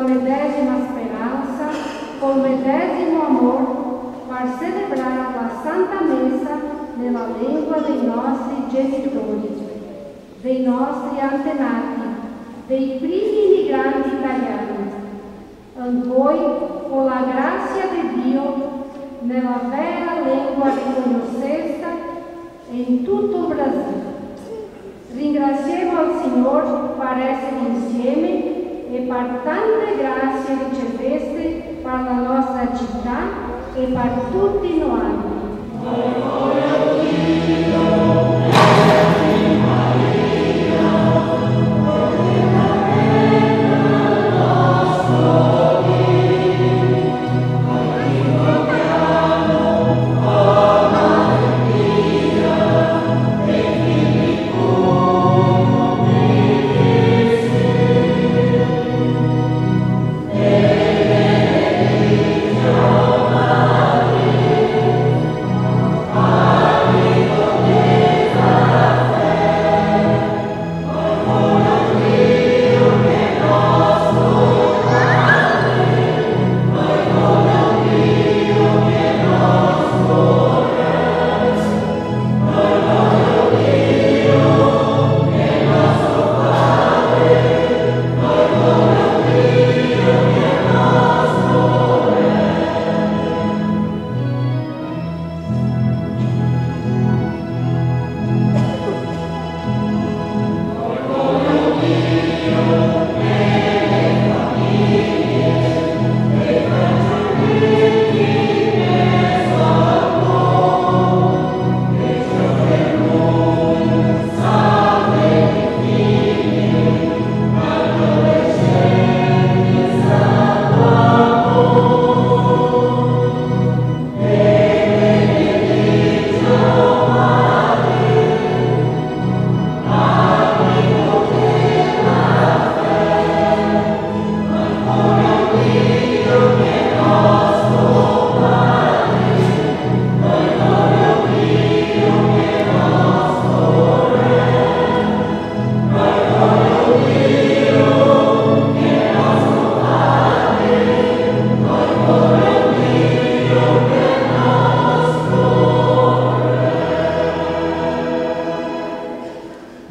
la medesima speranza, col medesimo amor, per celebrare la Santa Messa nella lingua dei nostri genitori, dei nostri antenati, dei primi migranti italiani. E poi, con la grazia di Dio, nella vera lingua riconosciuta in tutto il Brasile. Ringraziamo al Signore per essere insieme e per tante grazie riceveste per la nostra città e per tutti noi.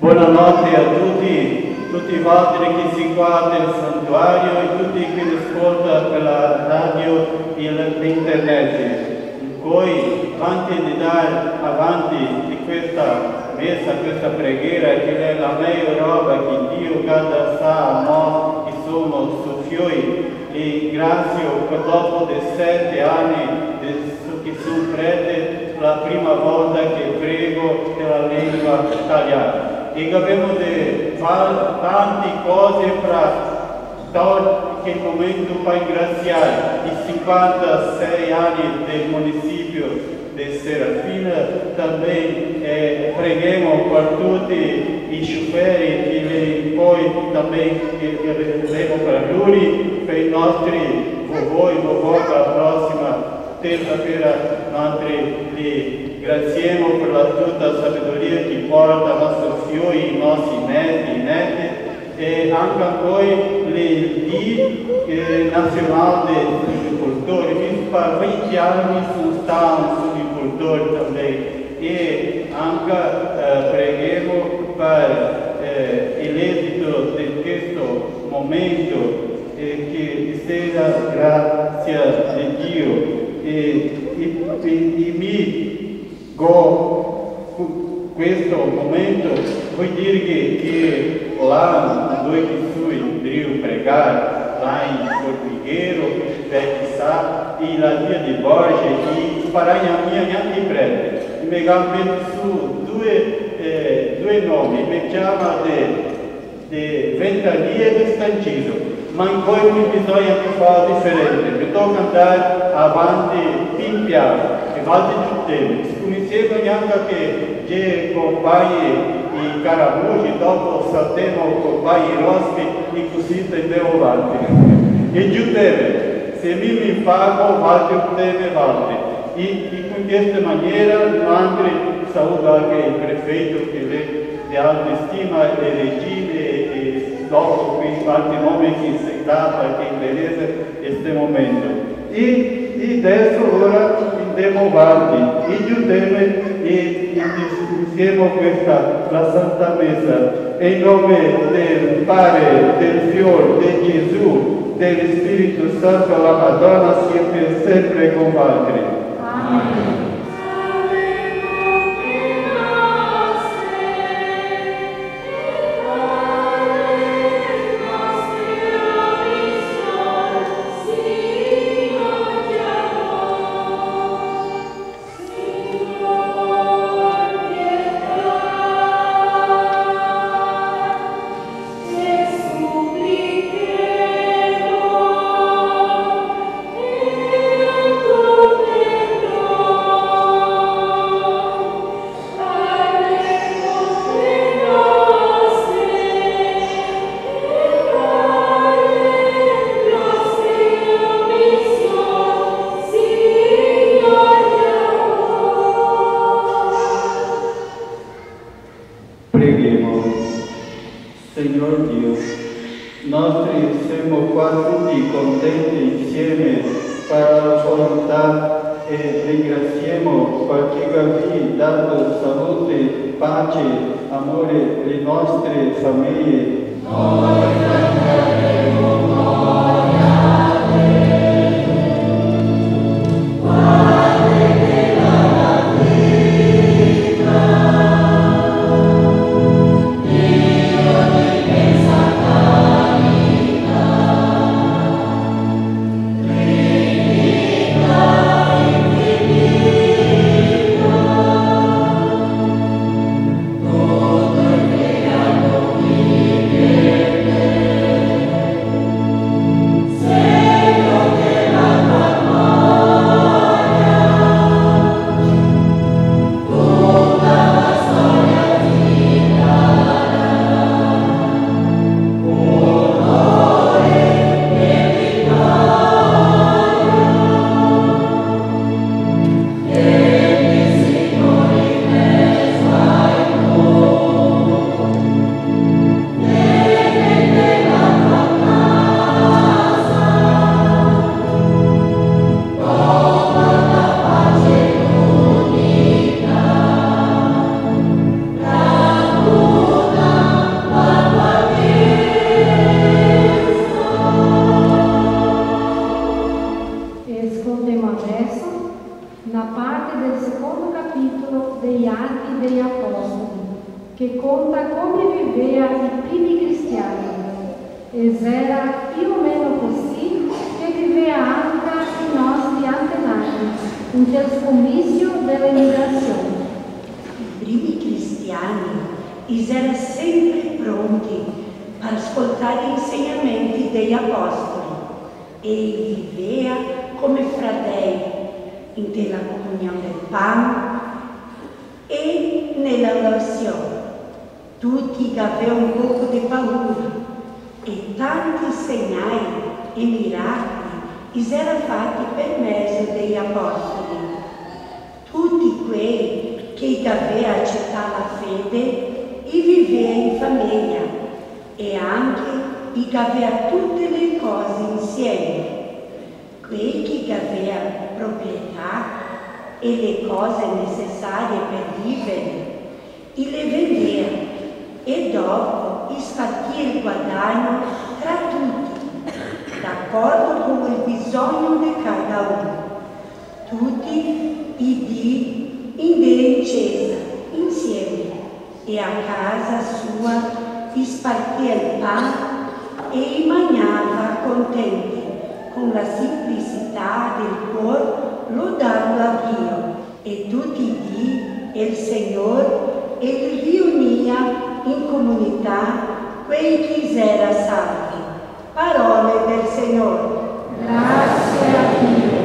Buonanotte a tutti i vostri che si guardano il santuario e tutti che ascoltano per la radio e l'internet. Poi, antes di dare avanti di questa messa, questa preghiera, che è la meglio roba che Dio cada sa a noi che siamo suoi figli, e grazie per dopo di 7 anni che sono prete, la prima volta che prego nella lingua italiana. E abbiamo di fare tante cose per che momento per ringraziare i 56 anni del municipio di Serafina. Também preghiamo per tutti i scioferi e poi também preghiamo per loro, per i nostri vovò e vovò per la prossima terça-feira. Noi li graziamo per la tutta sabiduria che porta ai nostri figli, ai nostri neti, e anche poi il Dia Nacional degli Agricoltori, visto per 20 anni sono stato un agricoltore também, e anche preghiamo per l'esito di questo momento, che sia grazia di Dio. E mi go questo momento vuol dire che là dove fui devo pregare, là in Formigueiro, chissà, e la via di Borges, e imparare a mia di prete. E mi gambe su due nomi, mi chiama di Ventania e di Stanciso. Ma in poi mi bisogna fare differente, mi tocca andare avanti pian piano, e avanti tutti. Conoscevo neanche che c'è compagni i Caramucci, dopo sappiamo compagni Rospi, e così andiamo avanti. E giù deve, se mi pago, vado deve avanti. E con questa maniera, noi saluto anche il prefetto che è di alta stima e regime, e dopo qui altri nomi che si dà perché interessa questo momento. E adesso ora andiamo avanti, e giudiamo e insieme questa, la Santa Messa, in nome del Padre, del Figlio, di Gesù, dello Spirito Santo, la Madonna sia per sempre con voi. Amen. Signor Dio, nostri siamo qua tutti contenti insieme per la volontà e ringraziamo perché hai dato salute, pace, amore alle nostre famiglie. che conta come viveva i primi cristiani, ed era più o meno così che viveva anche i nostri antenati, in quel comizio dell'immigrazione. I primi cristiani erano sempre pronti per ascoltare gli insegnamenti degli apostoli e viveva come fratelli nella comunione del pane e nella orazione. Tutti avevano un poco di paura e tanti segnali e miracoli erano fatti per mezzo degli apostoli. Tutti quelli che avevano accettato la fede e vivevano in famiglia e anche che avevano tutte le cose insieme. Quelli che avevano proprietà e le cose necessarie per vivere, e le vendeva e dopo spartì il guadagno tra tutti, d'accordo con il bisogno di cada uno. Tutti i dì in chiesa insieme e a casa sua spartì il pane e mangiava contenti, con la semplicità del cuore, lodando a Dio. E tutti i dì il Signore riunia in comunità quei che erano salvi. Parole del Signore. Grazie a Dio.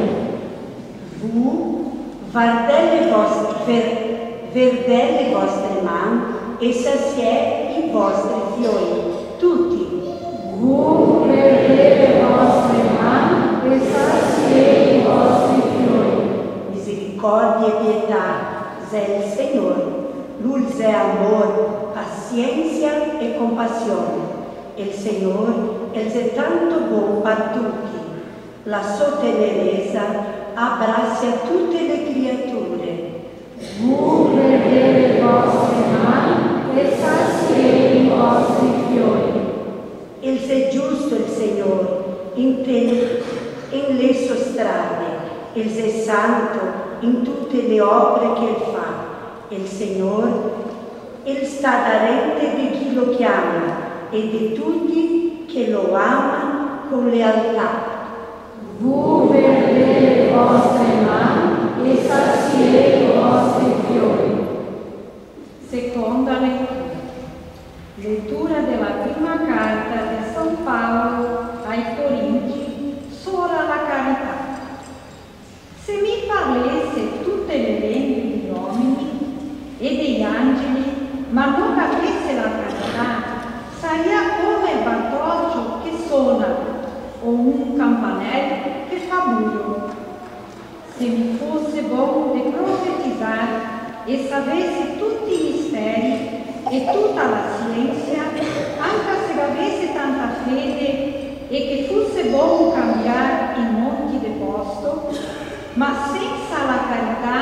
Verdelle le vostre mani e saziate i vostri fiori. Tutti. Verdelle le vostre mani e saziate i vostri fiori. Misericordia e pietà è il Signore. Luz è amor, paciência e compassione. El Senhor Él è tanto buon per tutti. La sua tenerezza abbraccia tutte le creature. Vu vedere le vostre mani e saziere i vostri fiori. Il è giusto il Signore in le sue strade, il è santo in tutte le opere che il fa. Il Signore, il sta darente di chi lo chiama e di tutti che lo amano con lealtà. Vu vedere le vostre mani e saziere i vostri fiori. Seconda lettura. Lettura della prima carta di San Paolo ai Corinti sulla la carità. Se mi parlesse tutte le lingue degli uomini e degli angeli, ma non avesse la carità, sarebbe come il bartoccio che suona o un campanello che fa buio. Se mi fosse buono di profetizzare e sapesse tutti i misteri e tutta la scienza, anche se avesse tanta fede e che fosse buono cambiare i monti di posto, ma senza la carità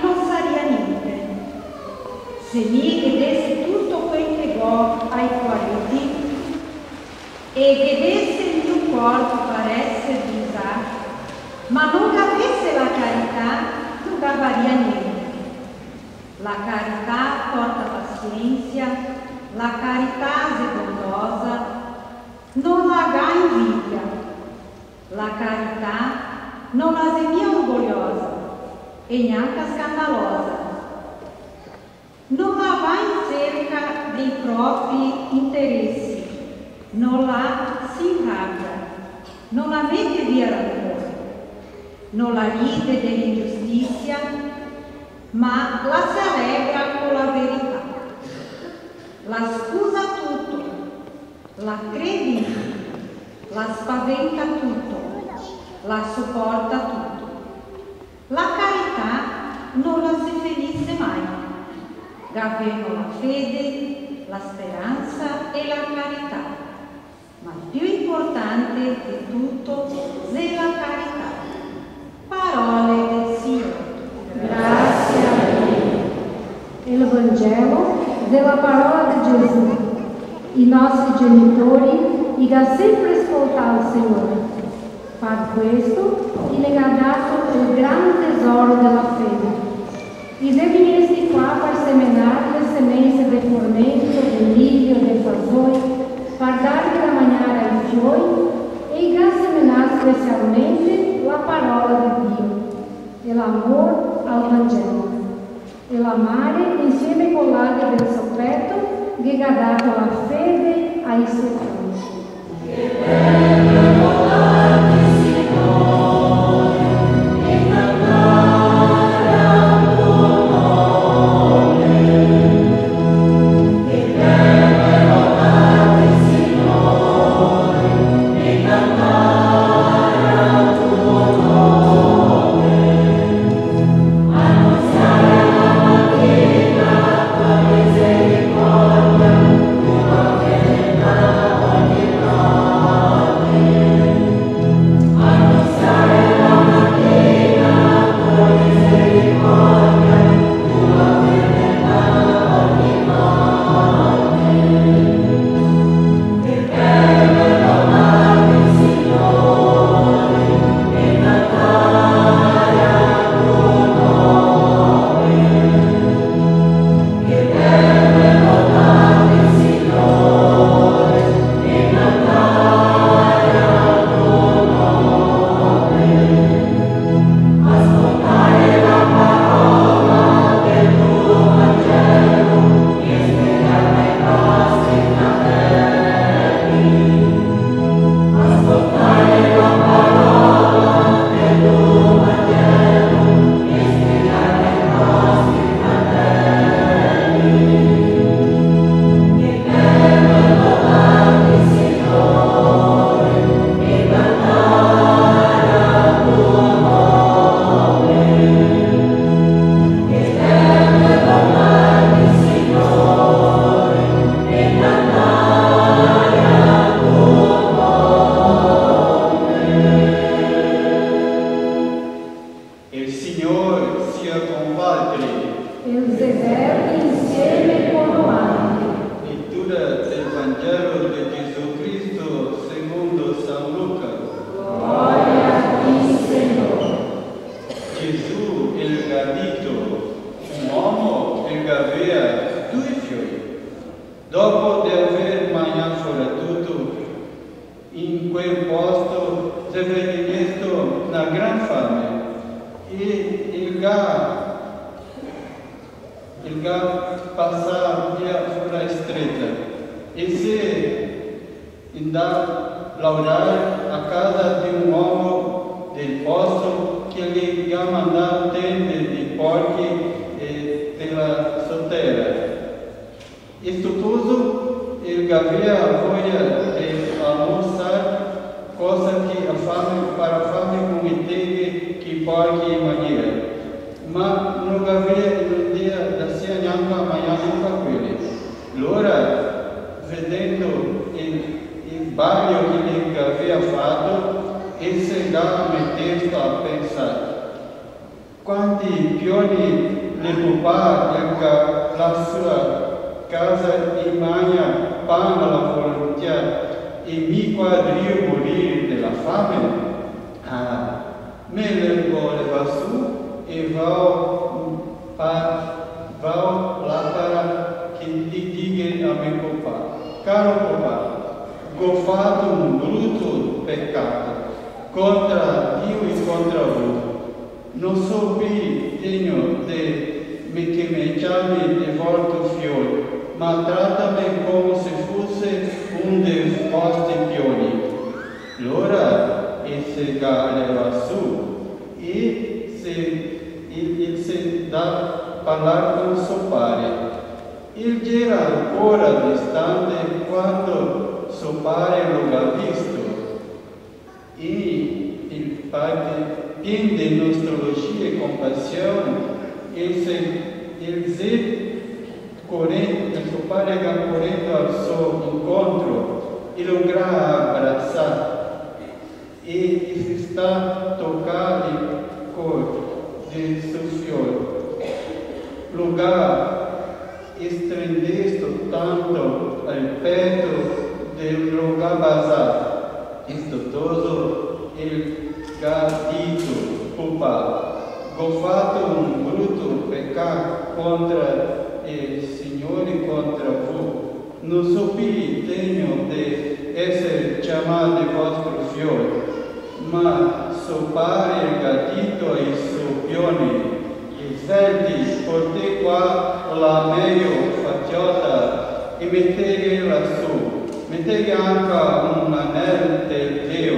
non sarebbe niente. Se mi chiedesse tutto quel che ho ai parenti e chiedesse il mio corpo per essere usato, ma non avesse la carità, non cavaria niente. La carità porta pazienza, la carità è bondosa, non ha invidia. La carità non la è orgogliosa e neanche scandalosa. Non la va in cerca dei propri interessi, non la si ingabbia, non la mette via rancore, non la ride dell'ingiustizia, ma la si allegra con la verità. La scusa tutto, la crede in tutto, la spaventa tutto, la sopporta tutto. La carità non la si finisce mai. Avendo la fede, la speranza e la carità. Ma il più importante di tutto è la carità. Parole del Signore. Grazie a Dio. Il Vangelo della parola di Gesù. I nostri genitori hanno sempre ascoltato il Signore. Per questo gli ha dato il grande tesoro della fede. E veniste qua per seminare le semence del formento, del lirio, del fasoi, per darvi da mangiare ai fiori e ha seminato specialmente la parola di Dio e l'amore al Vangelo. E l'amare insieme con l'altro del soffretto che ha dato la fede ai suoi figli. quel posto si vede questo una gran fame e il gas passa via sulla stretta e si andava a lavorare a casa di un uomo del posto che gli ha mandato tende di porchi e della sotterra. E stuposo il aveva voglia di almoçar, cosa che para fame come tende che porchi in maniera. Ma non aveva un dia da sia neanche amanhã nunca quelli. Allora, vedendo il bagno che gli aveva fatto, e si dava a mettersi a pensare quanti pioni le papà la sua casa in magna pane alla volontà e mi quadrio morire della fame. Me le voleva su e va là para che ti diga a mio papà, caro papà, ho fatto un brutto peccato contra Dio e contra voi. Non so più degno che mi chiami di volto fiore, ma trattami come se fosse un dei vostri pioni. Allora si leva su e si dà a parlare con suo padre. Il era ancora distante quando suo padre lo ha visto. E il Padre, pieno di nostalgia e compassione, il suo padre va correndo al suo incontro e lo abbraccia e si sta toccando il cuore del suo figlio. Lugar estrendesto tanto al petto del lugar bazar. Istotoso il gatito papà, ho fatto un brutto peccato contro il Signore, contro voi. Non so più degno di essere chiamato vostro figlio, ma so pare il gatito e il suo pione. Il Senti, portei qua la meglio facciata e mettete lassù. Mettete anche un anello del Dio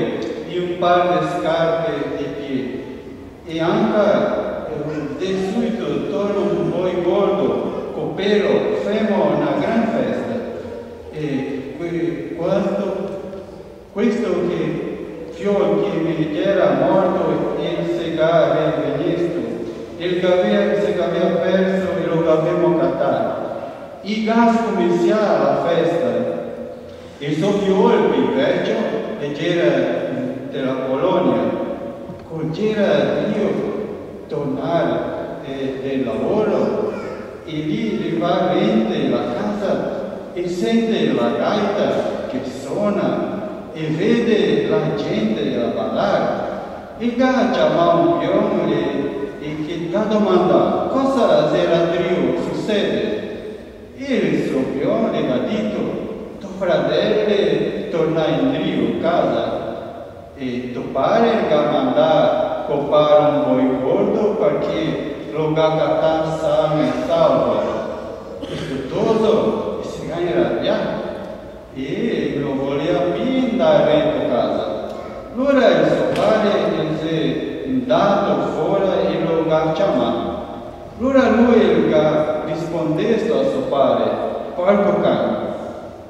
e un paio di scarpe di piedi. E anche di subito torno un boi gordo, copero, femo una gran festa. E questo che figlio che mi era morto e si era rivenuto, il che si aveva perso e lo abbiamo cattato. I gas cominciava la festa. Il suo figlio, il vecchio, era della Polonia, c'era Dio tornare del lavoro e lì va rende la casa e sente la gaita che suona e vede la gente a ballare. Il gatto chiama un piano e che ha domandato cosa era Dio succede. Il suo piano gli ha detto fratello torna in Dio casa e tuo padre ha mandato a copare un boi gordo perché lo ha cattato sano e salvo. Tutto si è arrabbiato e lo voleva più andare a casa. Allora il suo padre si è andato fuori e lo ha chiamato. Allora lui ha risposto a suo padre, porco cane.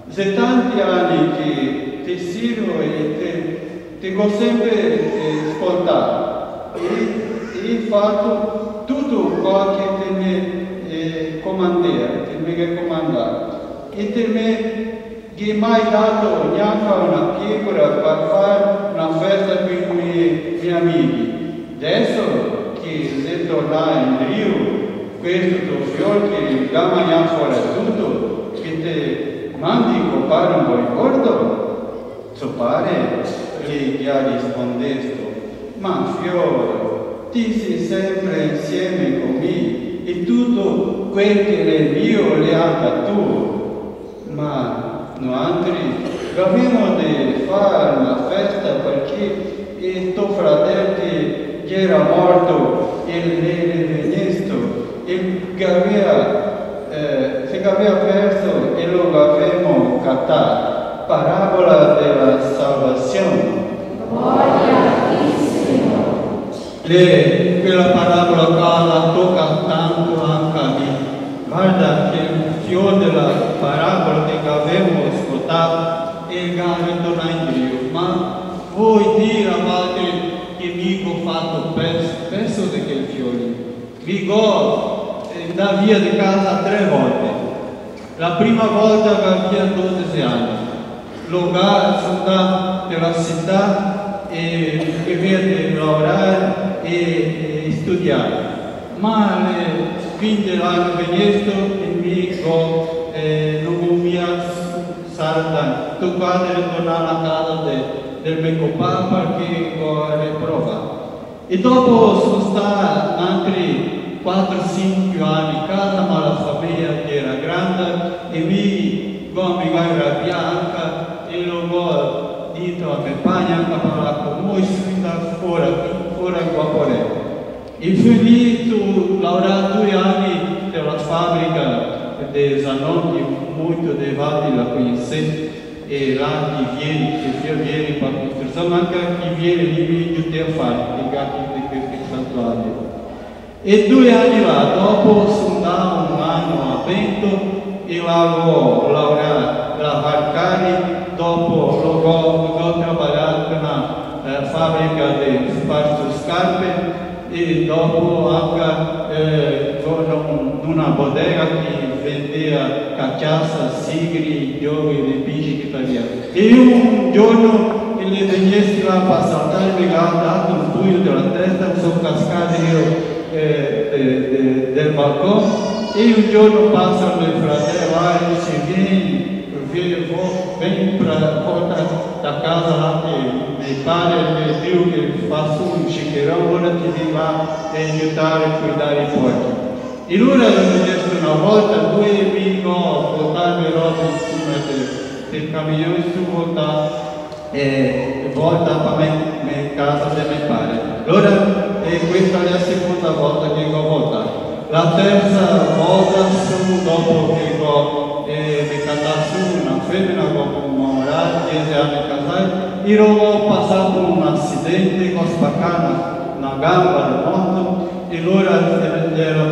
Se tanti anni che ti sirvo e ti ho sempre ascoltato e fatto tutto quello che ti mi comandato e ti mi hai mai dato neanche una pietra per fare una festa con i miei amici. Adesso che sei tornato in Dio, questo tuo figlio che da mangiare fuori tutto, che ti mandi a copare un boi gordo? Suo padre gli ha risposto, ma figlio, ti sei sempre insieme con me e tutto quel che è mio le ha tu, ma noi altri Gavimo di fare una festa perché il tuo fratello che era morto e venuto, se aveva perso e lo avevamo cantato, parabola della salvazione. Quella parabola qua la tocca tanto anche a me. Guarda che il fiore della parabola che avevo ascoltato è il ritorno in Dio. Ma vuoi dire a volte che mi ho fatto perso di quel fiore? Mi ho da via di casa 3 volte. La prima volta va via 12 anni. L'Ogar sono della città e via di lavorare e studiare. Ma alla fine dell'anno venuto non mi ha saltato. Tu quando ritornare a casa del mio papà perché ho riprovato. E dopo sono stati altri 4-5 anni a casa, ma la famiglia era grande e mi guarda bianca e lo ho detto a mia pagina anche parlare con noi, sono fuori in Guaporé. E fui lì, lavorato 2 anni nella fabbrica di Zanoni, molto devati la conheci, e là che viene per costruzione, anche chi viene lì mi aiuta a fare, i gatti di questi santuari. E 2 anni là, dopo sono andato 1 anno a Bento e lavoro lavar carne, dopo ho trabalhato nella fabbrica di fare scarpe e dopo anche numa bodega che vendeva cachaça, sigri, giochi di bici che italiani. E un giorno ele venisse là per saltare, mi ha dato un pugno della testa, sono cascato io del balcone e un giorno passa il fratello e dice vem para volta da casa lá que meu pai viu que faço um chiqueirão, ora que vem lá ajudar e cuidar de porta. E ora eu una volta 2 amici portare le robe in cima del camion su volta per me casa di mio padre. Allora questa è la seconda volta che ho votato. La terza volta sono dopo che mi casai una femmina con una morale, 10 anni casai, e ho passato un accidente, ho spaccato una gamba del mondo e allora ero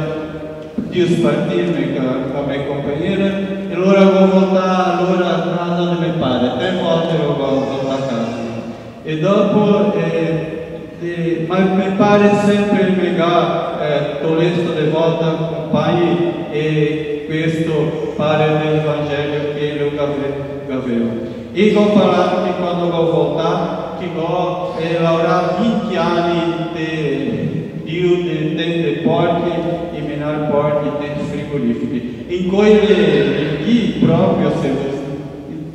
di spartirmi con la mia compagnia e allora ho votato a casa di mio padre, 3 volte ho votato a casa. E dopo ma mio padre sempre mi ha tolto di volta compagni e questo padre del Vangelo che io avevo. E ho parlato che quando ho votato che ho lavorato 20 anni di tende porchi e menare porchi e frigoriferi. In quelli lì proprio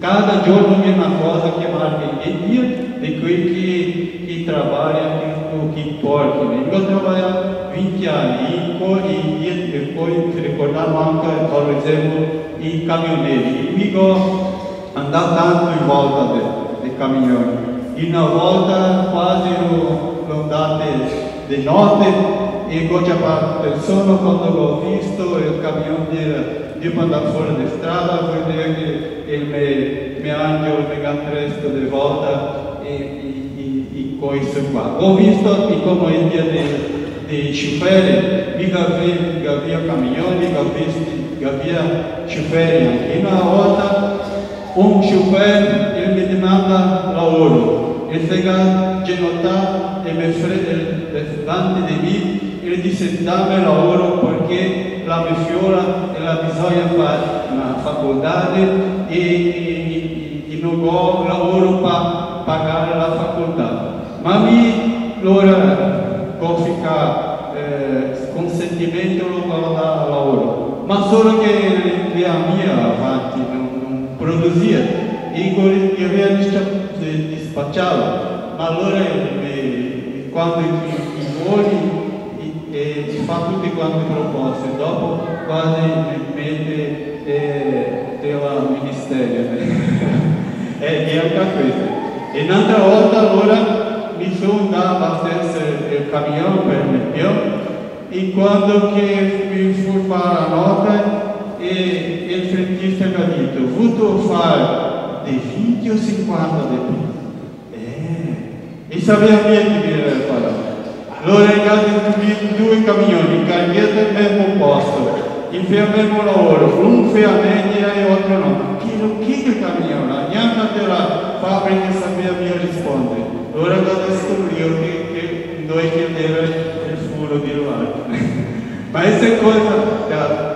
cada giorno è una cosa che marca il dia di quelli che trabalham che portano. Io ho trabalhato 20 anni e poi ricordavo anche, per esempio, i camioneri. Io ho andato tanto in volta dei camioni. Una volta quasi l'ho andata di notte e ho chiamato persone quando ho visto il camion di andare fuori di strada, vuol dire che il mio angelo mi ha preso di volta e questo qua. Ho visto che come il dia dei cioferi, mica havia caminhões, mica havia cioferi anche. Una volta un ciofero ele mi demanda lavoro, ele chega de notar e me frega davanti di me. Ele disse, dammi lavoro perché la mia fiora e la bisogna fare una facoltà e non ho lavoro per pagare la facoltà. Ma allora ho ficato con sentimento non ho dato lavoro. Ma solo che la mia avanti non produzia e io avevo dispacciato. Ma allora quando i voli e fa tutti quanti i proposti, dopo quasi mi mette della ministero. E anche questa. E un'altra volta allora mi sono andato a stare il camion per il più, e quando che mi fu fare la nota e il frentista mi ha detto, vuoi fare dei video 50 di più? E sapeva bene che mi aveva fatto. Allora in casa due camioni, caricati al mesmo posto, in mesmo lavoro, uno fa a media e l'altro no. Chi il camione? Neanche della fabbrica sapeva mio rispondere. Allora ho scoprito che noi chiedeva il furo di l'altro. Ma questa cosa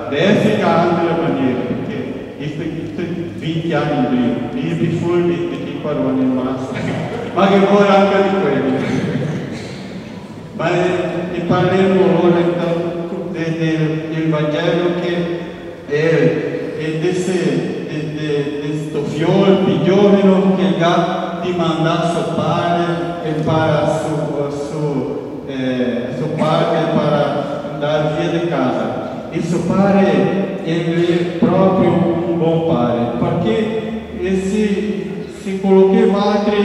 deve essere anche la maniera, perché questo 20 anni prima, io mi furbi di parole in massa, ma che vuole anche di quello. Ma parleremo ora del Vangelo che è questo figlio più giovane che ha di mandare suo padre e para suo padre per andare via di casa. E suo padre è proprio un buon padre, perché si colocava altri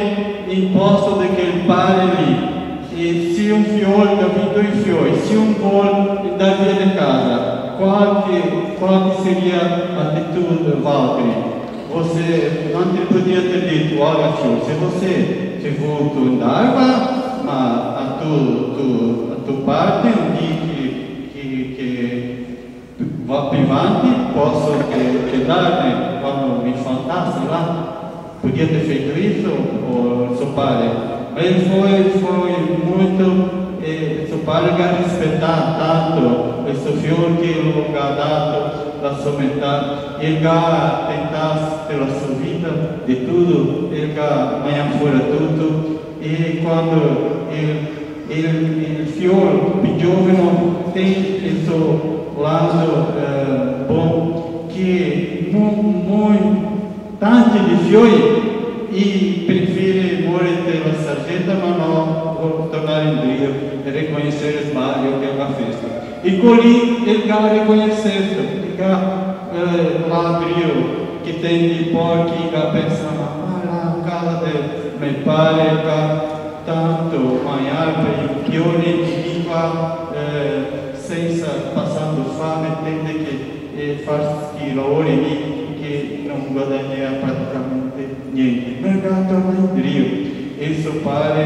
in posto di quel padre lì. E se un fiore ha vinto i fiori, se un vuole andare via di casa, quale seria l'attitudine Valtteri? Você não podia ter dito, olha filho, se você vuole andare, ma a tua parte un che va più avanti, posso quedarmi quando mi fantassi là. Podia ter feito isso, o suo padre. Ma foi muito, suo padre ha rispettato tanto questo fiore che lo ha dato la sua metà, ele ha tentato pela sua vita di tutto, ele ha mangiato fuori tutto, e quando il fiore più giovane tem il suo lato bom, che tanti di fiori e prefere morire della sargenta ma non tornare indietro e riconoscere il sbaglio che ha fatto. E così il ha riconosciuto, il l'abrio che tem di porchi ha pensato, la casa di mio padre ha tanto mangiare per i pioni di vita senza passando fame, tende che farsi lavori lì che non guadagnerà praticamente niente. Ma torna in Dio e suo padre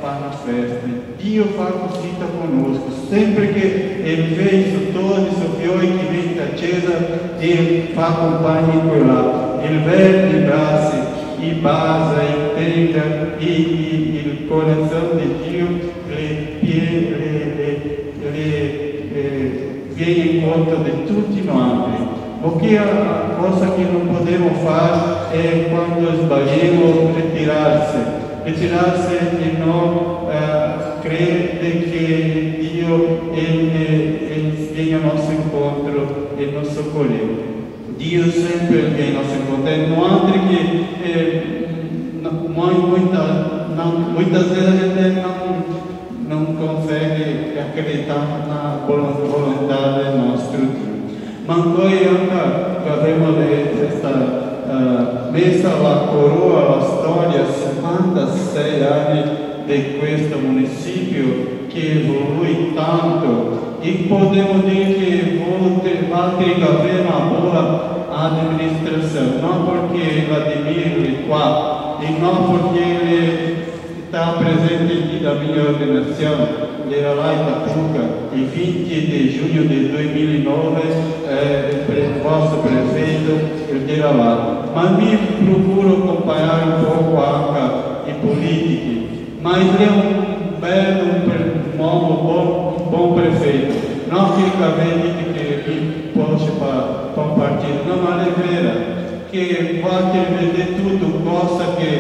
fa una festa. Dio fa così conosco. Sempre che il vento todo i suoi fiori che viene accesa, ele fa compagni quella. Il verde braccia, i basa, i tenda, il coração di Dio viene incontro di tutti noi. Porque a coisa que não podemos fazer é quando sbagliamo retirarse e não crer de que Dio vem ao nosso encontro e nos socorrer. Deus sempre vem ao nosso encontro. Não há que muitas vezes a gente não consegue acreditar na vontade do nosso Deus. Ma noi avremo questa messa alla coroa, la storia, 56 anni di questo municipio che evolui tanto e possiamo dire che Valtteri aveva una buona amministrazione, non perché Vladimir è qua e non perché ele está presente aqui da minha ordenação. Ele era lá em Itapuca, em 20 de junho de 2009, o vosso prefeito, ele era lá. Mas me procuro acompanhar um pouco a política. Mas ele é um bom prefeito. Não fica vendo que ele poste para um partido. Não, mas é vera, que pode vender tudo, coisa que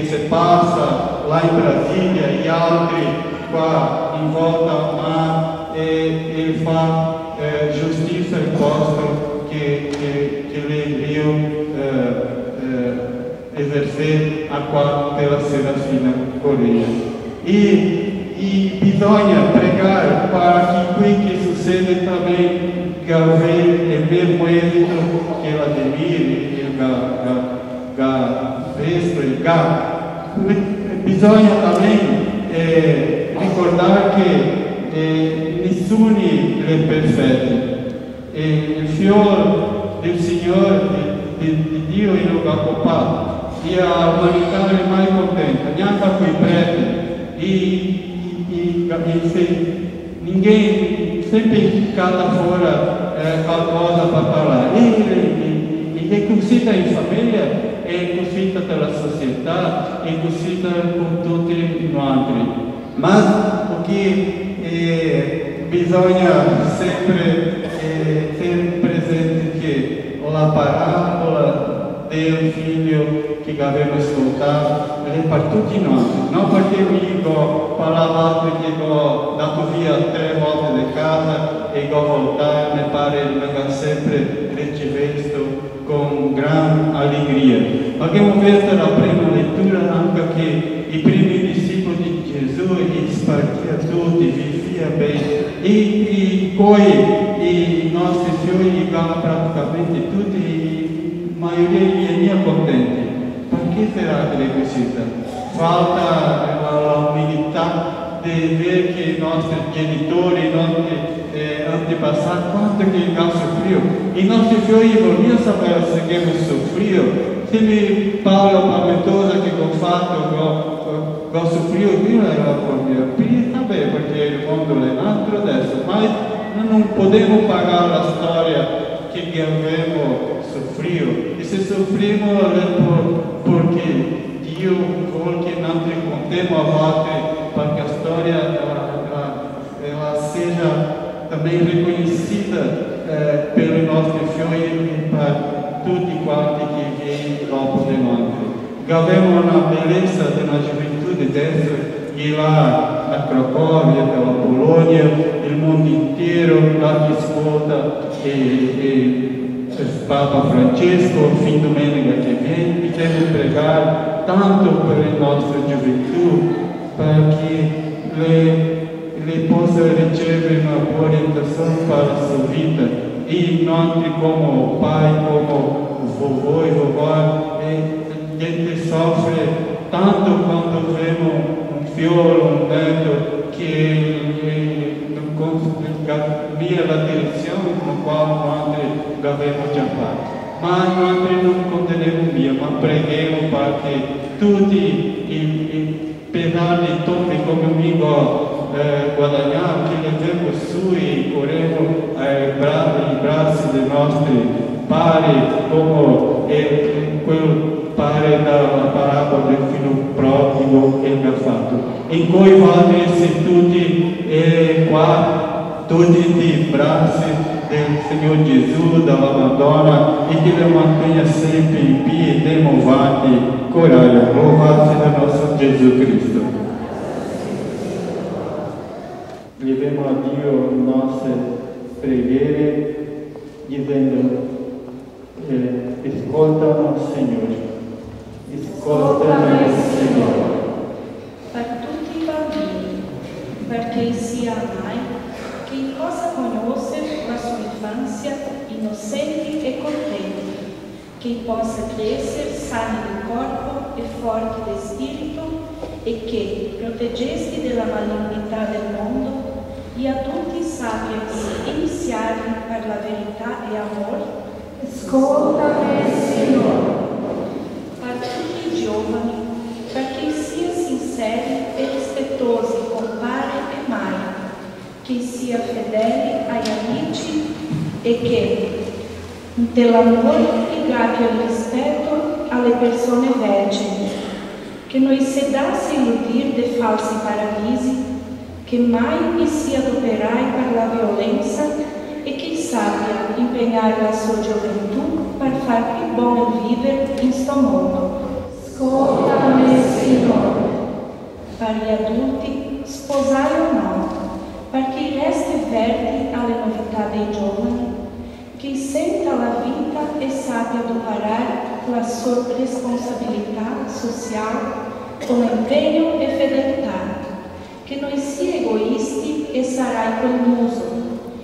se passa lá em Brasília e altri qua in volta al mar e fa giustizia al posto che Dio esercer a qua pela Serafina Correia. E bisogna pregare para que quel che succede também avere il mesmo esito che Vladimir ha vescovo, il GAC. Bisogna também ricordare che nessuno è perfetto. Il fiore del Signore, di Dio, è lo occupato. E a umanità è mai contenta, neanche quei preti. Ninguém sempre cata fora qualcosa para falar. E é cosita in famiglia, è cosita della società, è cosita con tutti noi. Ma o che bisogna sempre ter presente che la parabola del figlio che abbiamo ascoltato è per tutti noi, non perché io parlavo che ho dato via 3 volte di casa e ho voltato, mi pare venga sempre ricevuto con gran allegria. Abbiamo visto la prima lettura anche che i primi discepoli di Gesù li spartia tutti, vivia bene e poi i nostri figli erano praticamente tutti, la maioria veniva contenti. Perché sarà che è così? Falta l'umiltà di vedere che i nostri genitori, i nostri antepassati, quanto che hanno sofferto. I nostri figli vogliono sapere se abbiamo sofferto. Se mi parla paventosa che ho fatto, ho sofferto, qui non era per me. Vabbè, perché il mondo è un altro adesso, ma non possiamo pagare la storia che abbiamo sofferto. E se soffriamo è perché Dio vuole che noi contemos a volte perché la storia ela seja também reconhecida pelos nossos filhos e para tutti quanti che vêm dopo di noi. Abbiamo una bellezza della gioventù adesso e là a Cracovia, pela Polônia, il mondo intero, lá che ascolta Papa Francesco, fim domenica che viene, e devo pregare tanto per la nostra gioventù, perché le possa ricevere una buona orientazione per la sua vita. E noi come pai, come vovô e vovó, gente soffre tanto quando vediamo un figlio, un neto che via la direzione con la quale noi abbiamo già fatto. Ma noi non condenniamo via, ma preghiamo perché tutti i pedali tombi come amico guadagniamo, che leviamo su e corriamo ai bracci dei nostri pari, come quel pare dalla parabola del figlio prodigo che ha fatto. In cui vogliono essere tutti qua, tutti i bracci del Signore Gesù, dalla Madonna, e che le mantenga sempre in piedi, demovati, coraggio, louvati da nostro Gesù Cristo. Leviamo a Dio le nostre preghiere, dicendo, ascoltami Signore, ascoltami Signore. Per tutti i bambini, perché sia mai che possa conoscere la sua infanzia innocenti e contenti, che possa crescere sani di corpo e forti di spirito e che, proteggesti dalla malignità del mondo, gli adulti sappiano iniziare per la verità e amore. Ascoltami, Signore. Per tutti i giovani, perché sia sinceri e rispettosi con padre e madre, che sia fedele agli amici e che, dell'amore e grazie al rispetto alle persone vergini, che non si dasse illudir di falsi paradisi, che mai mi si adoperai per la violenza e che sappia impegnare la sua gioventù per far più buono vivere in sto mondo. Ascoltami, Signore. Per gli adulti, sposare o no, perché resti verdi alle novità dei giovani, che senta la vita e sappia adoperare la sua responsabilità sociale con impegno e fedeltà, che non sia egoisti e sarà colmoso,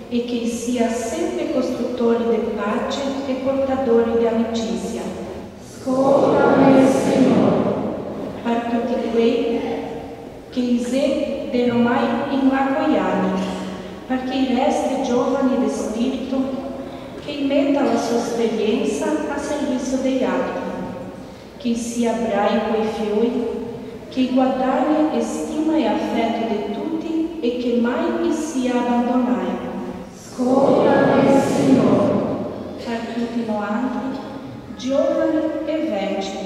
e che sia sempre costruttore di pace e portadore di amicizia. Ascoltami, Signore. accogliamo, perché resti giovani di spirito, che metta la sua esperienza a servizio degli altri, che sia ebraico e fioi, che guadagni stima e affetto di tutti e che mai sia abbandonato. Ascolta, Signore. Per tutti noi altri, giovani e vecchi,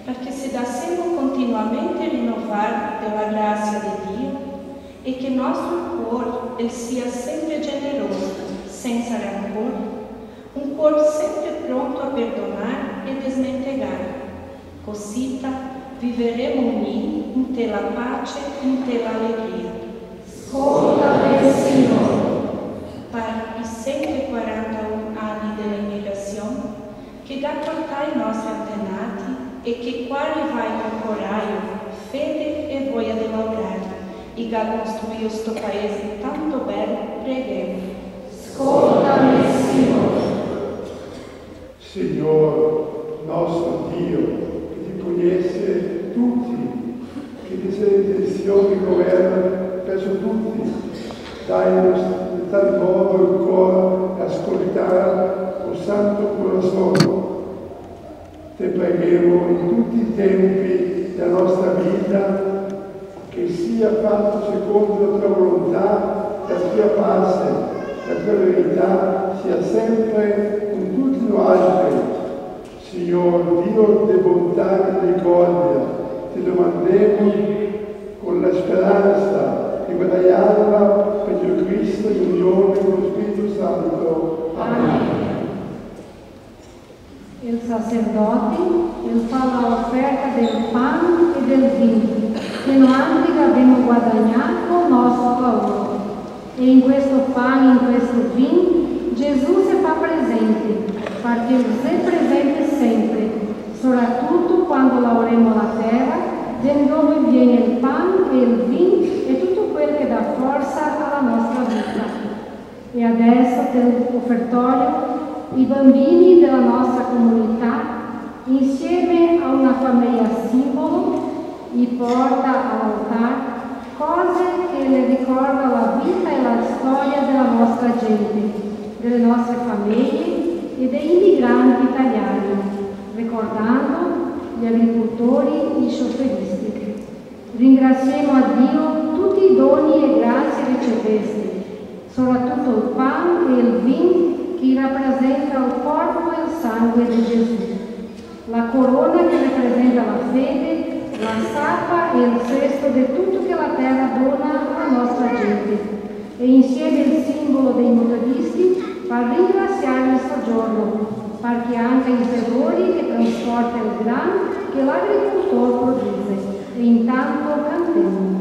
perché si dà sempre continuamente rinnovare della grazia di Dio e che il nostro cuore sia sempre generoso, senza rancore, un cuore sempre pronto a perdonare e smentegare. Così viveremo uniti in te la pace, in te l'allegria. Ascolta, Signore. Per i 141 anni dell'immigrazione, che da portare i nostri antenati e che quali vai nel coraggio, fede e voglia di lavorare, e che costruire questo paese tanto bello, preghiamo. Ascoltami, Signore. Signore, nostro Dio, che ti conosce tutti, che ti sei intenzioni governa verso tutti, dai tal modo il cuore ascoltare il Santo Corazon. Te preghiamo in tutti i tempi della nostra vita che sia fatto secondo la tua volontà, la tua pace, la tua verità sia sempre con tutti noi altri. Signor Dio di bontà e misericordia, ti domandiamo con la speranza di guadagnarla per Gesù Cristo in unione con lo Spirito Santo. Amen. Il sacerdote fa l'offerta del pane e del vino che noi abbiamo guadagnato con il nostro lavoro. E in questo pane e in questo vino Gesù si fa presente, perché Lui è presente sempre, soprattutto quando lavoriamo la terra, da dove viene il pane e il vino e tutto quello che dà forza alla nostra vita. E adesso per l'offertorio i bambini della nostra comunità, insieme a una famiglia simbolo, gli porta all'altare cose che le ricordano la vita e la storia della nostra gente, delle nostre famiglie e degli immigranti italiani, ricordando gli agricoltori e i scioperisti. Ringraziamo a Dio tutti i doni e grazie ricevesti, soprattutto il pane e il vino che rappresenta il corpo e il sangue di Gesù, la corona che rappresenta la fede, la sapa e il cesto di tutto che la terra dona alla nostra gente, e insieme il simbolo dei motoristi per ringraziare il soggiorno, perché anche i servidori che trasporta il grano che l'agricoltore produce, e intanto cantiamo.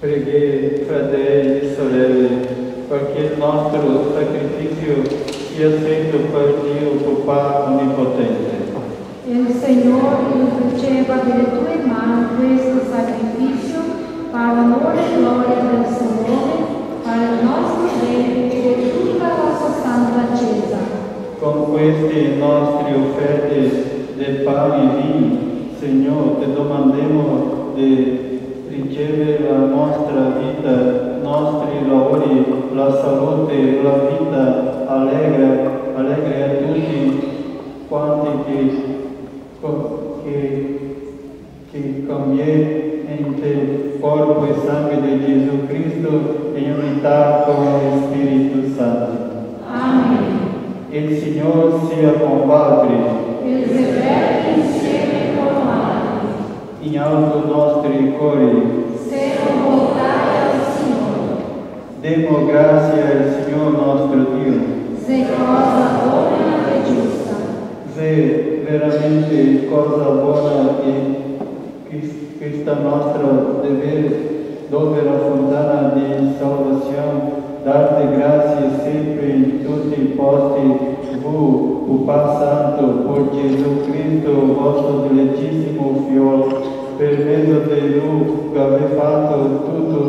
Preghi, fratelli e sorelle, perché il nostro sacrificio sia sempre per Dio Papà Onnipotente. E il Signore riceva dalle tue mani questo sacrificio per l'onore e gloria del suo nome, per il nostro bene e di tutta la sua santa Chiesa. Con queste nostre offerte del pane e vino, Signore, ti domandiamo di ricevere la nostra vita nostri lavori, la salute, la vita allegre a tutti quanti che cambiente corpo e sangue di Gesù Cristo in unità con lo Spirito Santo. Amen. Il Signore sia con voi. Il Signore insieme con noi. In alto nostri cuori. Siamo voltati al Signore. Demo grazie al Signore nostro Dio. Se cosa buona e giusta. Se veramente cosa buona e questa nostra dovere fontana di salvazione, darte grazie sempre in tutti i posti, o Pai Santo, por Gesù Cristo, vostro dilettissimo figlio, per mezzo di Lui che avete fatto tutte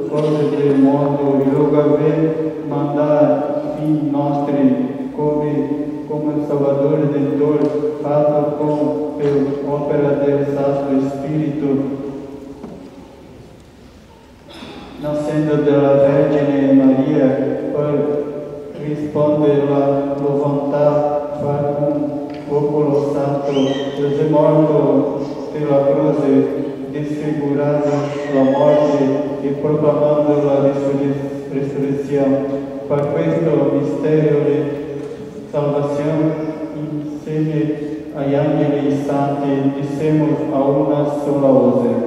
cose del mondo, e lo avete mandato in nostri come Salvador Redentore, fatto per opera del Santo Spirito, nascendo dalla Vergine Maria, per rispondere alla volontà, fare un popolo santo, Gesù morto per la croce, disfigurando la morte e proclamando la risurrezione. Per questo mistero di salvazione, insieme agli angeli santi, diciamo a una sola voce.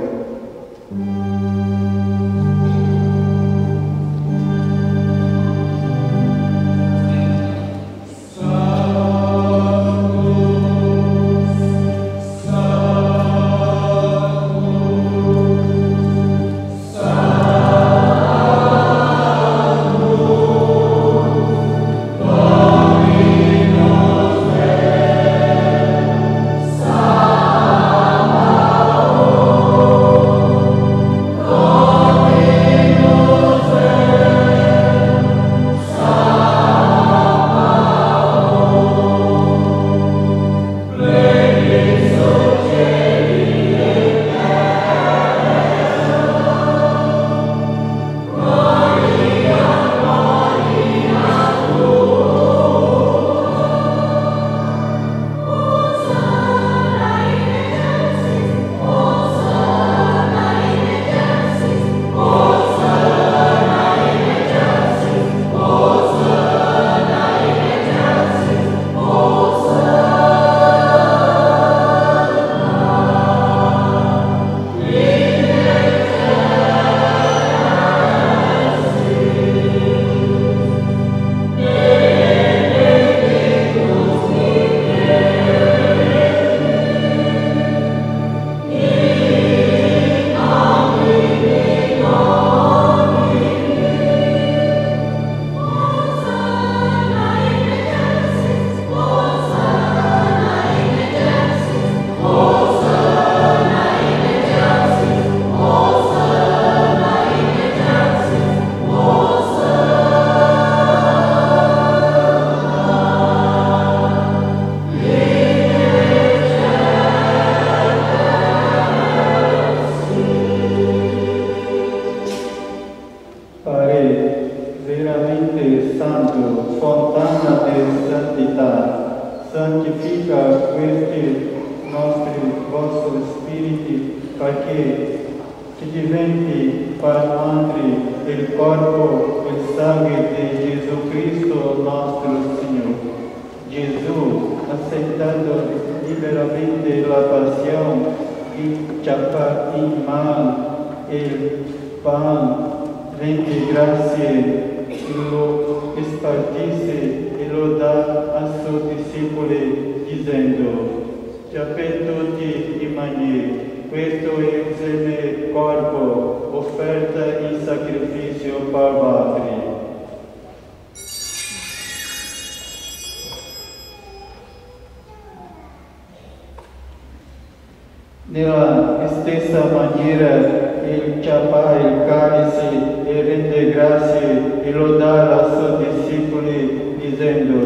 Nella stessa maniera il ciappa il calice e rende grazie e lo dà ai suoi discepoli dicendo: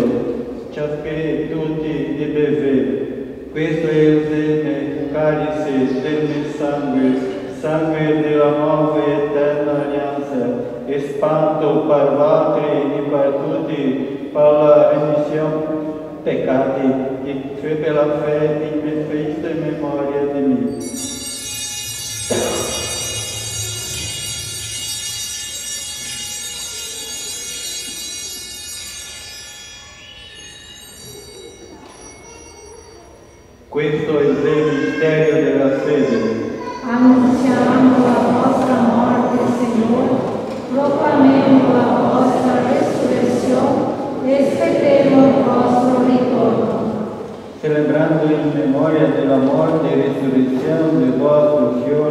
ciappate tutti e bevete, questo è il calice del mio sangue, sangue della nuova e eterna alleanza, espanto per altri e per tutti, per la remissione peccati, e per la fede in Cristo in memoria di me. Questo è il mistero della fede. Annunciamo la vostra morte, Signore, proclamando la vostra resurrezione e aspettiamo il vostro ritorno. Celebrando in memoria della morte e resurrezione del vostro Figlio,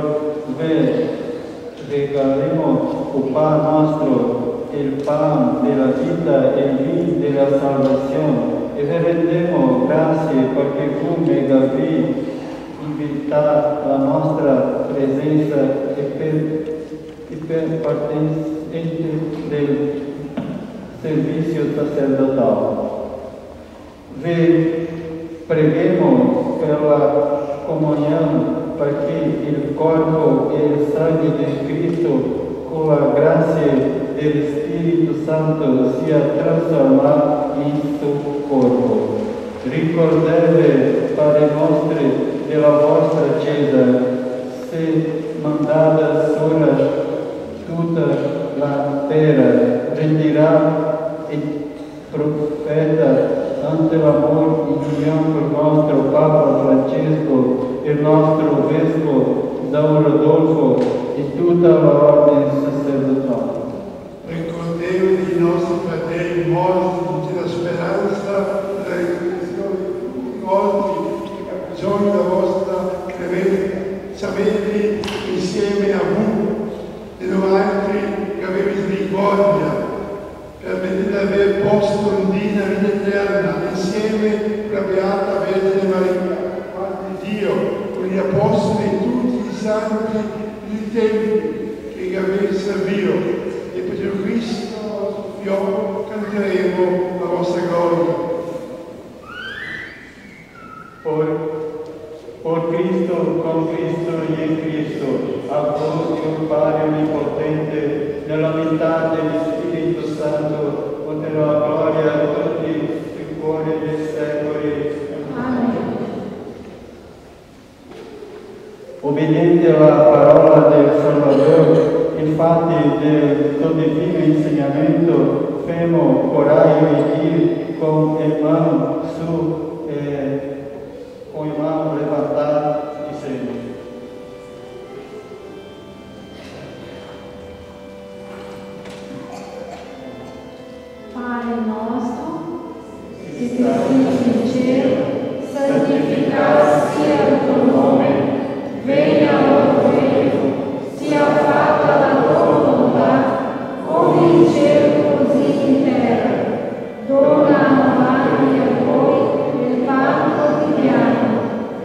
regaleremo il pane nostro, il pane della vita e il vino della salvazione, e vi rendiamo grazie perché tu mi avete invitato la nostra presenza e per partecipanti del servizio sacerdotale. Vi preghiamo per la comunione perché il corpo e il sangue di Cristo con la grazia del Spirito Santo sia trasformato in suo corpo. Ricordate, Padre nostro, della vostra Chiesa, se mandata sola tutta la terra, renderà il profeta ante l'amore in unione con il nostro Papa Francesco, il nostro Vescovo Don Rodolfo e tutta l'ordine sacerdotale. Ricordetevi i nostri fratelli morti della speranza della risurrezione di tutti i morti che hanno bisogno della vostra clemenza. Sapete insieme a voi e noi altri che avete misericordia per venire ad aver posto in vita eterna insieme con la Beata Vergine Maria, Madre di Dio, con gli Apostoli e tutti i santi dei tempi che avete servito. E per Gesù Cristo, nostro Figlio, canteremo la vostra gloria. Por Cristo, con Cristo e in Cristo, a voi Dio Padre Onnipotente, nella unità dello Spirito Santo, con la gloria a tutti i cuori dei secoli. Amen. Obbediente alla parola del Salvador, infatti del suo divino insegnamento, fermo coraggio e dire con le mani su con le mani levantate di segno. Padre nostro, che sei in cielo, santificato sia il tuo nome, venga il tuo regno, sia fatta la tua volontà, come in cielo così in terra. Dona avanti a noi il pane quotidiano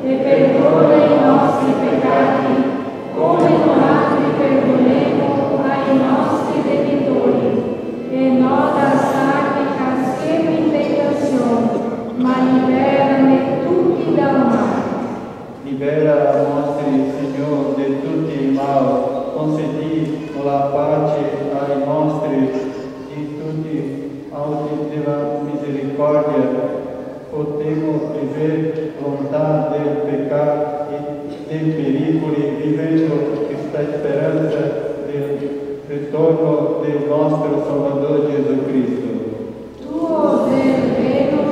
e perdona i nostri peccati, come noi perdoniamo ai nostri debitori, e non lasciarci cadere in tentazione, ma liberami tutti dal male. Libera i nostri Signore di tutti i mali, concedi la pace ai nostri di tutti auti della misericordia, potremo vivere lontano del peccato e dei pericoli, vivendo questa speranza del ritorno del nostro Salvador Gesù Cristo. Tuo è il regno,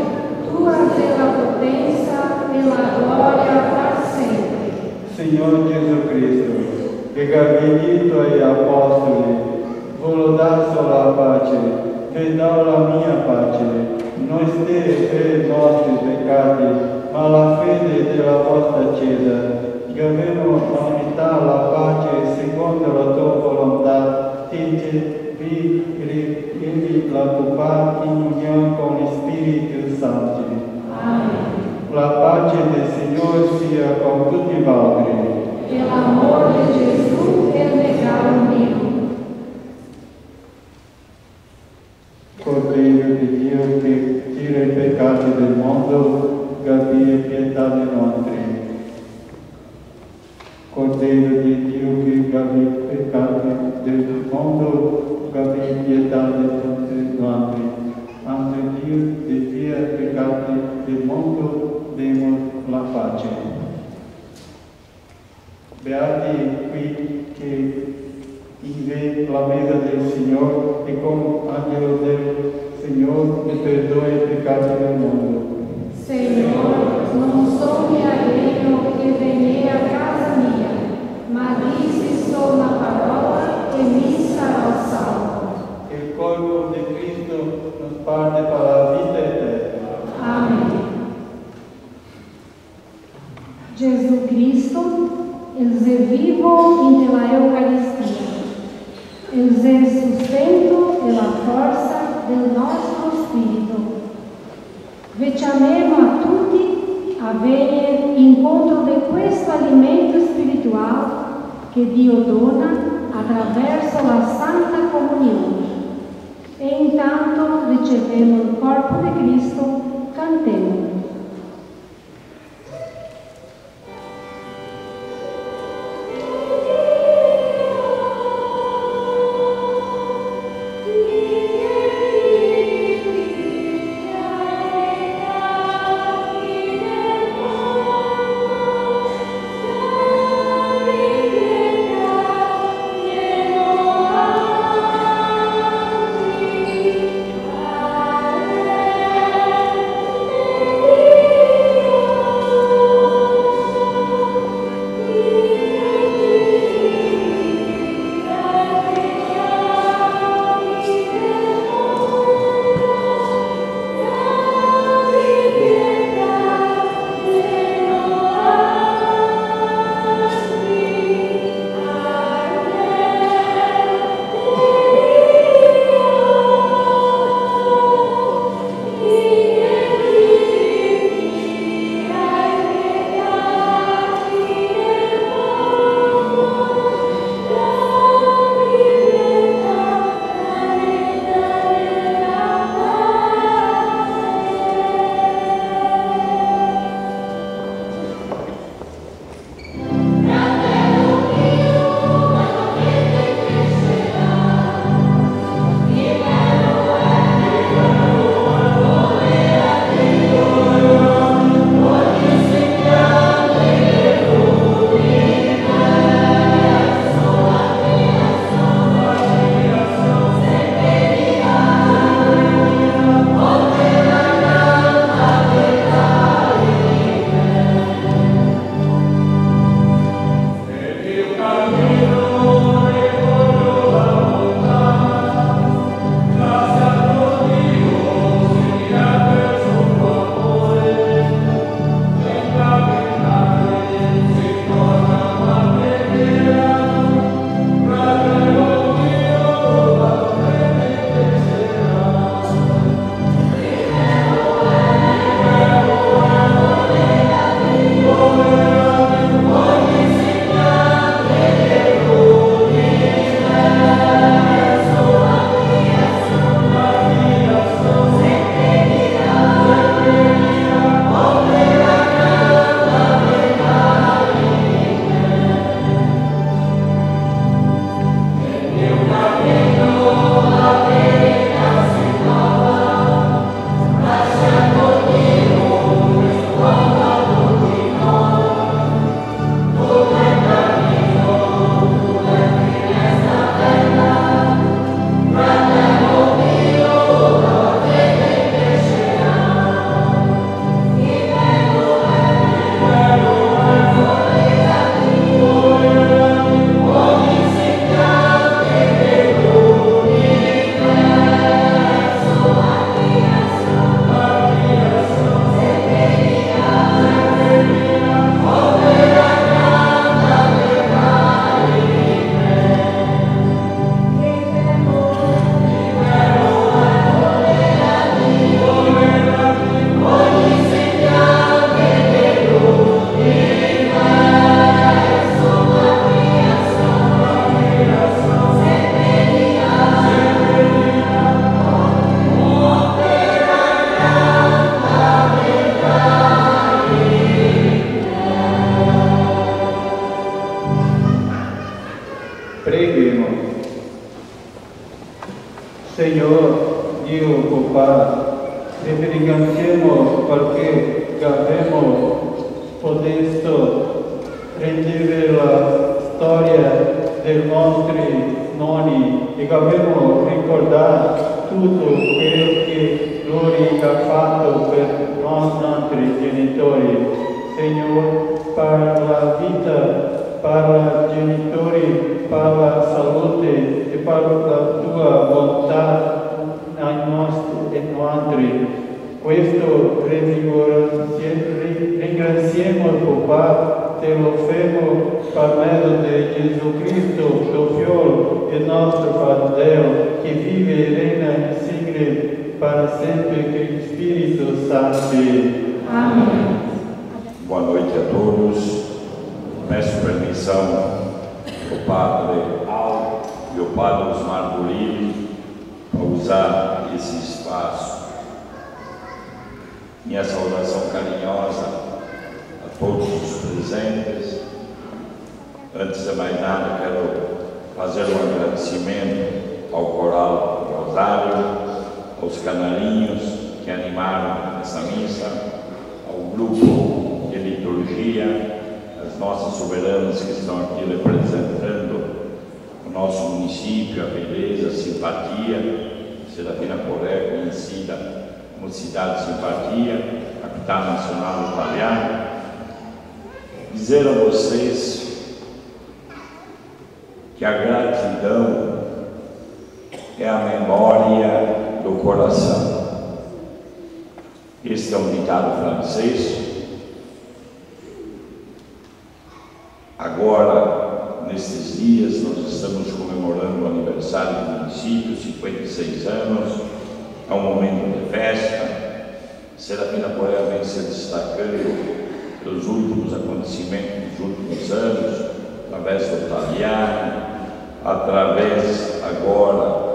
tua è la potenza e la gloria per sempre. Signor Gesù Cristo, che gabinito agli Apostoli, volo dato la pace, vi do la mia pace, non stia per i nostri peccati, ma la fede della vostra Chiesa. Gavemo l'unità, la pace, secondo la tua volontà, ti vi la tua in unione con il Spirito Santo. Amen. La pace del Signore sia con tutti voi. E l'amor di Gesù è il regalo mio. Cordeiro di Dio che tira i peccati del mondo, abbi pietà dei nostri. Cordeiro di Dio che abbi i peccati del mondo, de la mesa del Señor y como ángel del Señor me perdoe el pecado del mundo. Senhor, não sou alheio que venha à casa minha, mas disse só uma palavra e me será salvo. El cuerpo de Cristo nos parte para la vida eterna. Amém. Jesus Cristo, Ele é vivo em la Eucaristia. Ele é sustento e la força del nostro spirito. Vi chiamiamo a tutti a venire incontro di questo alimento spirituale che Dio dona attraverso la Santa Comunione. E intanto riceviamo il corpo di Cristo, cantemos. Señor, Dio Papá, te benedicamos perché abbiamo potuto rendere la storia dei nostri nonni, e dobbiamo ricordare tutto quello che loro hanno fatto per i nostri genitori. Signore, per la vita, per i genitori, per la salute e per la tua bontà ai nostri e nostri. Questo ringraziamo il Papà, te lo fermo per mezzo di Gesù Cristo, tuo Figlio e nostro Fratello, che vive e regna insieme per sempre con il Spirito Santo. Amém. Boa noite a todos. Peço permissão ao Padre Al e ao Padre Osmar Bolívar para usar esse espaço. Minha saudação carinhosa a todos os presentes. Antes de mais nada, quero fazer um agradecimento ao Coral Rosário, aos canarinhos que animaram essa missa, ao grupo de liturgia, as nossas soberanas que estão aqui representando o nosso município, a beleza, a simpatia, Serafina Poré, conhecida como Cidade de Simpatia, capital nacional italiana. Dizer a vocês que a gratidão é a memória do coração. Este é um ditado francês. Agora, nestes dias, nós estamos comemorando o aniversário do município, 56 anos, é um momento de festa. Serafina Poré vem se destacando pelos últimos acontecimentos dos últimos anos, através do italiano, através agora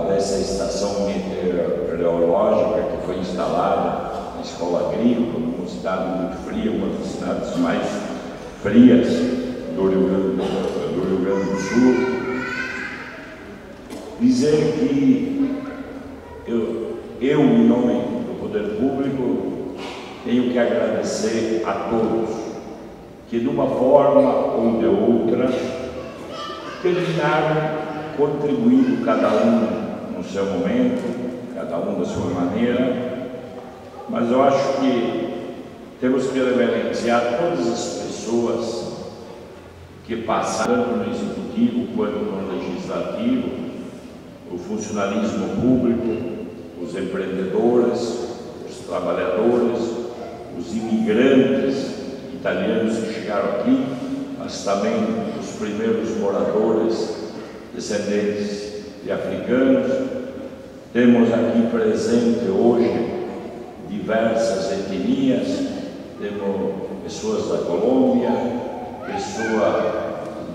dessa estação meteorológica que foi instalada na Escola Agrícola, numa cidade muito fria, uma das cidades mais frias do Rio Grande do Sul. Dizer que eu, em nome do Poder Público, tenho que agradecer a todos que, de uma forma ou de outra, terminaram contribuindo, cada um no seu momento, cada um da sua maneira, mas eu acho que temos que reverenciar todas as pessoas que passaram tanto no Executivo quanto no Legislativo, o funcionalismo público, os empreendedores, os trabalhadores, os imigrantes italianos que chegaram aqui, mas também os primeiros moradores descendentes de africanos. Temos aqui presente hoje diversas etnias, temos pessoas da Colômbia, pessoas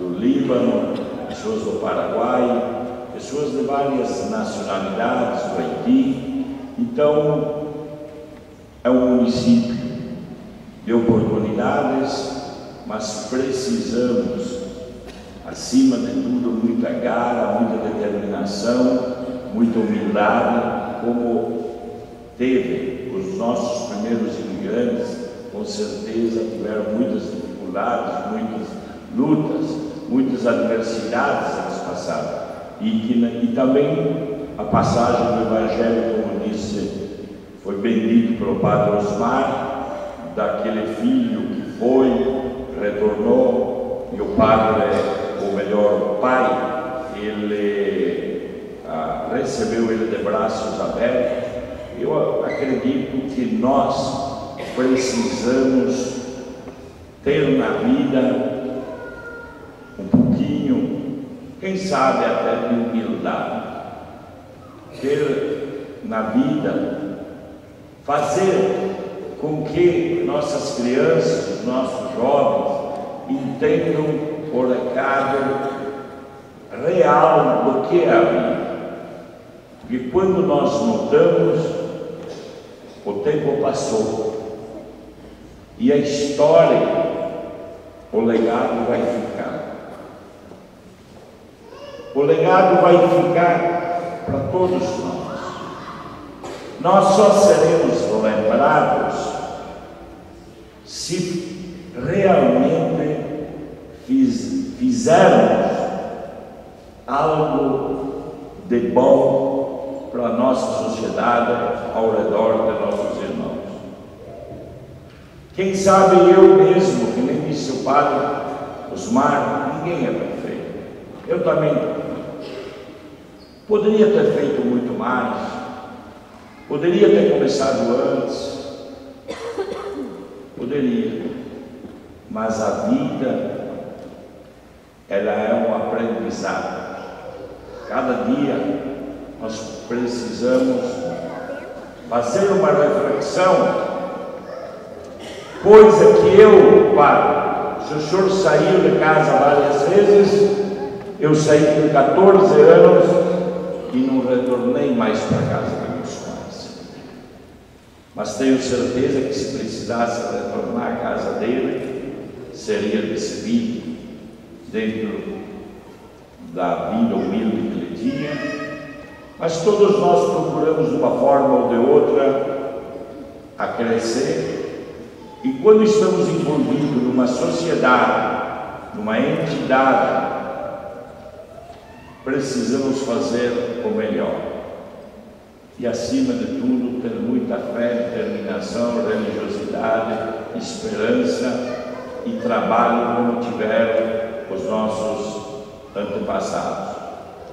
do Líbano, pessoas do Paraguai, pessoas de várias nacionalidades, do Haiti. Então, é um município de oportunidades, mas precisamos, acima de tudo, muita garra, muita determinação, muita humildade, como teve os nossos primeiros imigrantes. Com certeza tiveram muitas dificuldades, muitas lutas, muitas adversidades eles passaram. E também a passagem do Evangelho, como disse, foi bem dito pelo Padre Osmar, daquele filho que foi, retornou, e o padre, ou melhor, o pai, ele recebeu ele de braços abertos. Eu acredito que nós precisamos ter na vida um pouquinho, quem sabe até de humildade, ter na vida, fazer com que nossas crianças, nossos jovens entendam o recado real do que é a vida. Porque quando nós notamos, o tempo passou e a história, o legado vai ficar. O legado vai ficar para todos nós. Nós só seremos lembrados se realmente fizermos algo de bom para a nossa sociedade ao redor de nossos irmãos. Quem sabe eu mesmo, que nem disse o padre Osmar, ninguém é perfeito. Eu também poderia ter feito muito mais, poderia ter começado antes, poderia, mas a vida, ela é um aprendizado. Cada dia nós precisamos fazer uma reflexão, coisa que eu, padre, se o senhor saiu de casa várias vezes, eu saí com 14 anos e não retornei mais para casa dos meus pais. Mas tenho certeza que se precisasse retornar à casa dele, seria recebido dentro da vida humilde que ele tinha. Mas todos nós procuramos, de uma forma ou de outra, a crescer. E quando estamos envolvidos numa sociedade, numa entidade, precisamos fazer o melhor. E, acima de tudo, ter muita fé, determinação, religiosidade, esperança e trabalho como tiveram os nossos antepassados.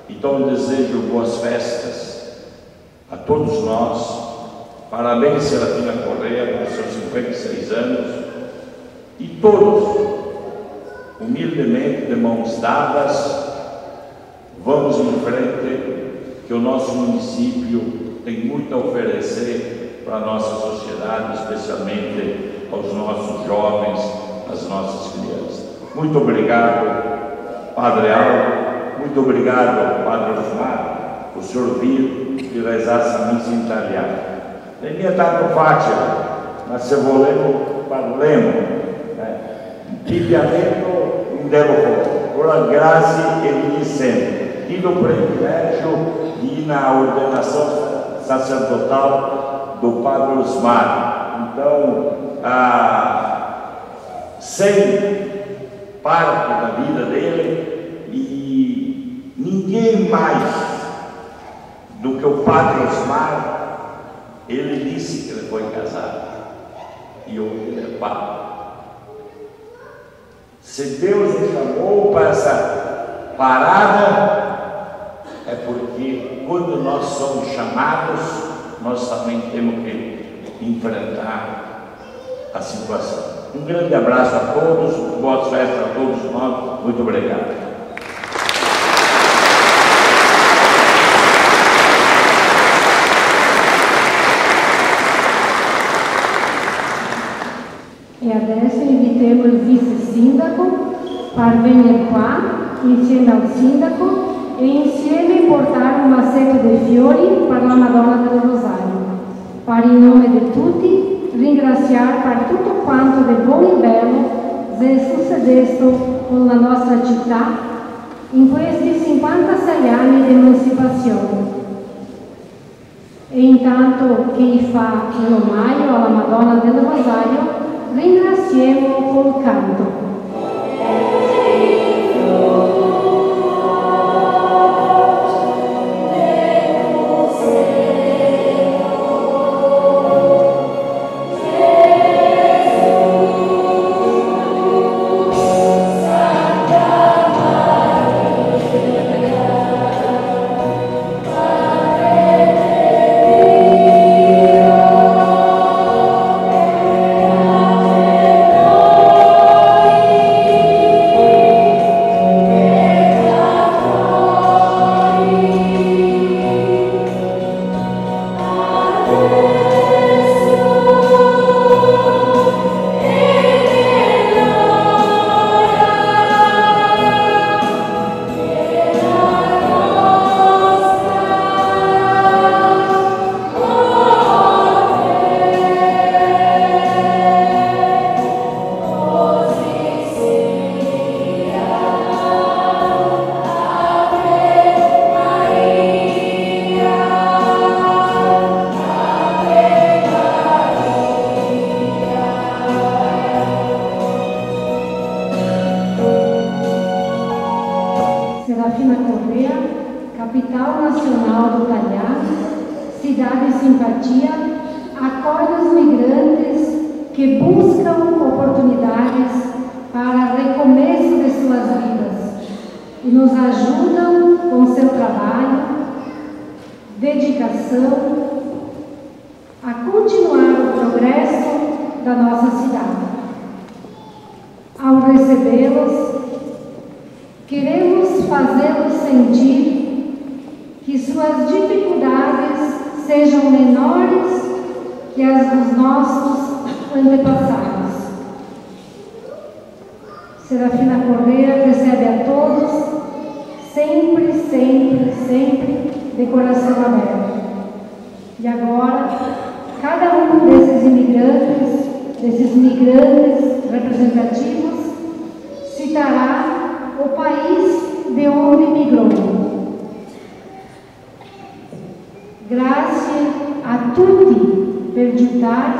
Então, desejo boas festas a todos nós. Parabéns, Serafina Correia, por seus 56 anos. E todos, humildemente, de mãos dadas, vamos em frente, que o nosso município tem muito a oferecer para a nossa sociedade, especialmente aos nossos jovens, às nossas crianças. Muito obrigado, Padre Aldo, muito obrigado, Padre Osmar, por o senhor vir e rezar essa missa in italiano. Non è tanto facile, ma se parliamo, il pianeta in devo fare, con la grazia e gli sempre. Tive o privilégio de ir na ordenação sacerdotal do Padre Osmar. Então, sei parte da vida dele e ninguém mais do que o Padre Osmar. Ele disse que ele foi casado e hoje ele é padre. Se Deus nos chamou para essa parada, é porque quando nós somos chamados, nós também temos que enfrentar a situação. Um grande abraço a todos, boas festas a todos nós, muito obrigado. E adesso invitiamo il vice sindaco per venire qua insieme al sindaco e insieme portare una sete di fiori per la Madonna del Rosario. Per il nome di tutti ringraziare per tutto quanto di buono e bello è successo con la nostra città in questi 56 anni di emancipazione. E intanto che fa l'omaggio alla Madonna del Rosario, ringraziamo col canto. Thank you. capital nacional do Talhar, cidade simpatia, acolhe os migrantes que buscam oportunidades para recomeço de suas vidas e nos ajudam com seu trabalho, dedicação, a continuar o progresso da nossa cidade. Ao recebê-los, queremos fazê-los sentir que suas dificuldades sejam menores que as dos nossos antepassados. Serafina Correia recebe a todos, sempre, sempre, sempre, de coração aberto. E agora, cada um desses migrantes representativos, citará o país de onde migrou. Grazie a tutti per giuntare,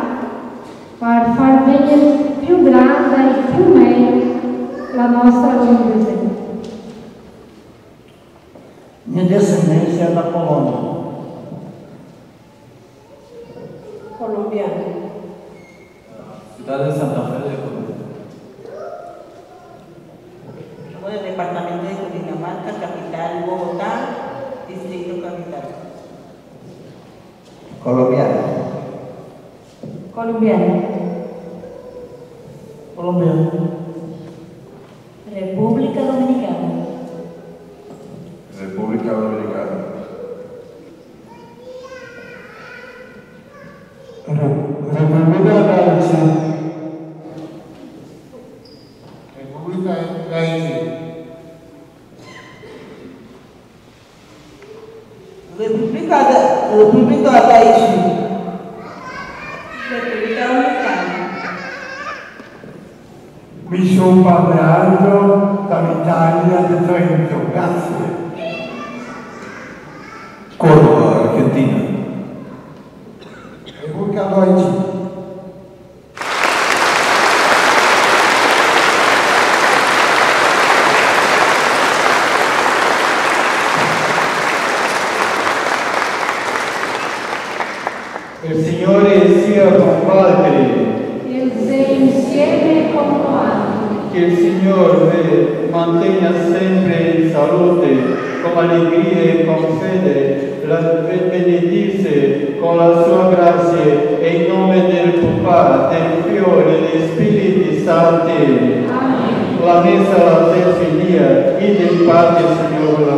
per far venire più grande e più meglio la nostra Londrese. Minha descendência é da Polônia. Colombiano. Cidade de Santa Fe de Colombia. Soy del departamento de Cundinamarca, capital Bogotá, distrito capital. Colombiano. Colombiano. Colombiano. República Dominicana. República Dominicana. República de Haití. República de Haití. República da Haití. República Dominicana. Mi sono parlando dall'Italia di Trento, grazie. Córdoba, Argentina. República do Haiti. Il Signore sia con voi. Il sia insieme con noi. Che il Signore vi mantenga sempre in salute, con allegria e con fede, la benedice con la sua grazia e in nome del Papà, del Figlio e degli Spiriti Santi. Amen. La messa la del Figlio e del Padre, Signore, la